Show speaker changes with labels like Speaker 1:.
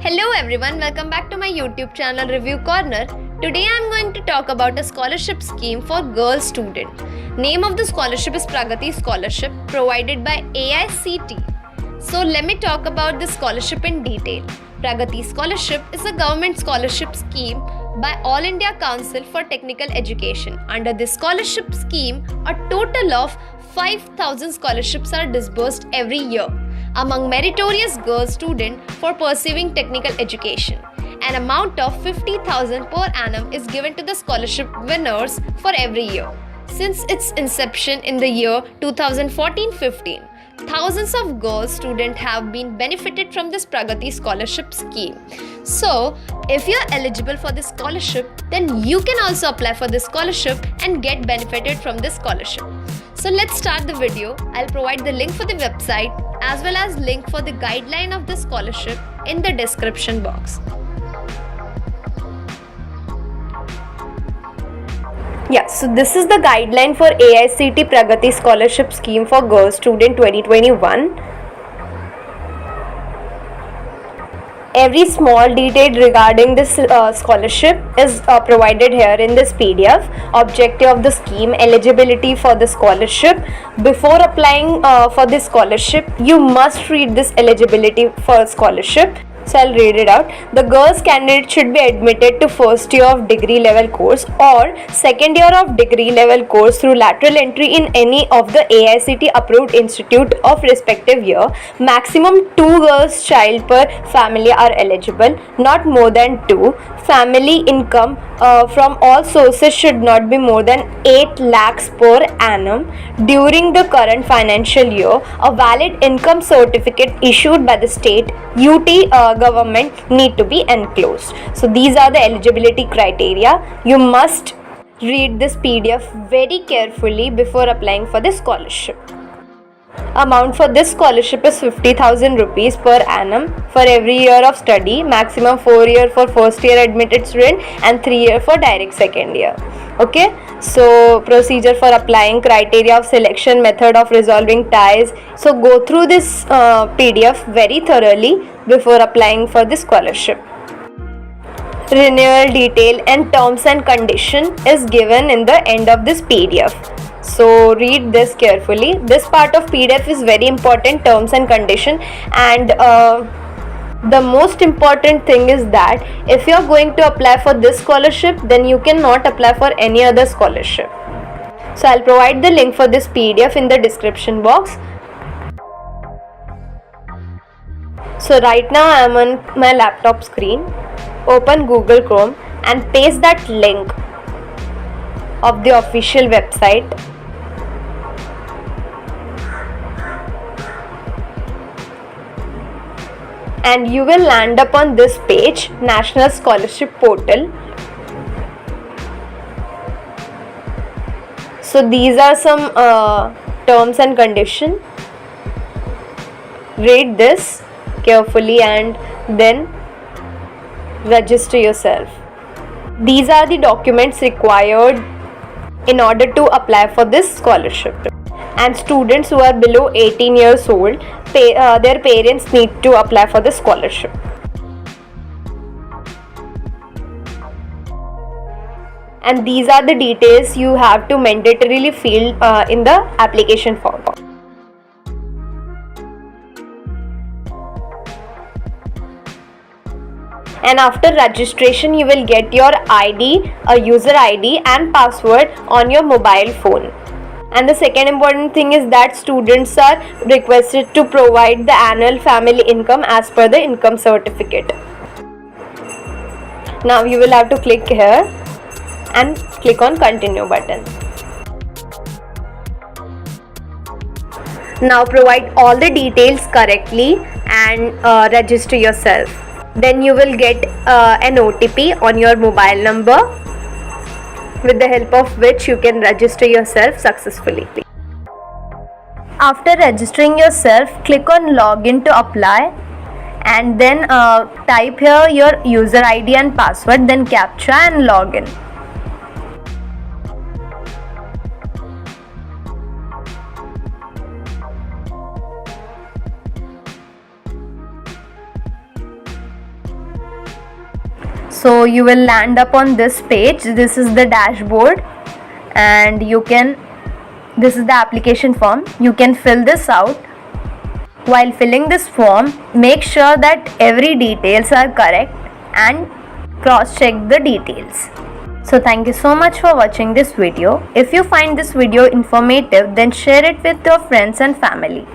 Speaker 1: Hello everyone, welcome back to my YouTube channel Review Corner. Today I am going to talk about a scholarship scheme for girl student. Name of the scholarship is Pragati Scholarship provided by AICT. So let me talk about this scholarship in detail. Pragati Scholarship is a government scholarship scheme by All India Council for Technical Education. Under this scholarship scheme, a total of 5,000 scholarships are disbursed every year among meritorious girl students for pursuing technical education. An amount of 50,000 per annum is given to the scholarship winners for every year. Since its inception in the year 2014-15, thousands of girl students have been benefited from this Pragati Scholarship scheme. So, if you are eligible for this scholarship, then you can also apply for this scholarship and get benefited from this scholarship. So let's start the video. I'll provide the link for the website as well as link for the guideline of the scholarship in the description box. Yeah, so this is the guideline for AICT Pragati Scholarship Scheme for Girls Student 2021. Every small detail regarding this scholarship is provided here in this PDF. Objective of the scheme, eligibility for the scholarship. Before applying for this scholarship, you must read this eligibility for scholarship. So I'll read it out. The girls candidate should be admitted to first year of degree level course or second year of degree level course through lateral entry in any of the AICT approved institute of respective year. Maximum 2 girls child per family are eligible, not more than 2. Family income from all sources should not be more than 8 lakhs per annum during the current financial year. A valid income certificate issued by the state UT government need to be enclosed. So these are the eligibility criteria. You must read this PDF very carefully before applying for the scholarship. Amount for this scholarship is 50,000 rupees per annum for every year of study, maximum 4 year for first year admitted student and 3 year for direct second year. Okay, so procedure for applying, criteria of selection, method of resolving ties. So go through this PDF very thoroughly before applying for the scholarship. Renewal detail and terms and condition is given in the end of this PDF. So read this carefully. This part of PDF is very important, terms and condition, and the most important thing is that if you are going to apply for this scholarship, then you cannot apply for any other scholarship. So I'll provide the link for this PDF in the description box. So right now I am on my laptop screen. Open Google Chrome and paste that link of the official website. And you will land up on this page, National Scholarship Portal. So these are some terms and conditions. Read this carefully and then register yourself. These are the documents required in order to apply for this scholarship. And students who are below 18 years old, their parents need to apply for the scholarship. And these are the details you have to mandatorily fill in the application form. And after registration, you will get your ID, a user ID and password on your mobile phone. And the second important thing is that students are requested to provide the annual family income as per the income certificate. Now you will have to click here and click on continue button. Now provide all the details correctly and register yourself. Then you will get an OTP on your mobile number, with the help of which you can register yourself successfully. After registering yourself, click on login to apply and then type here your user ID and password, then captcha and login. So you will land up on this page. This is the dashboard, and this is the application form. You can fill this out. While filling this form, make sure that every details are correct and cross check the details. So thank you so much for watching this video. If you find this video informative, then share it with your friends and family.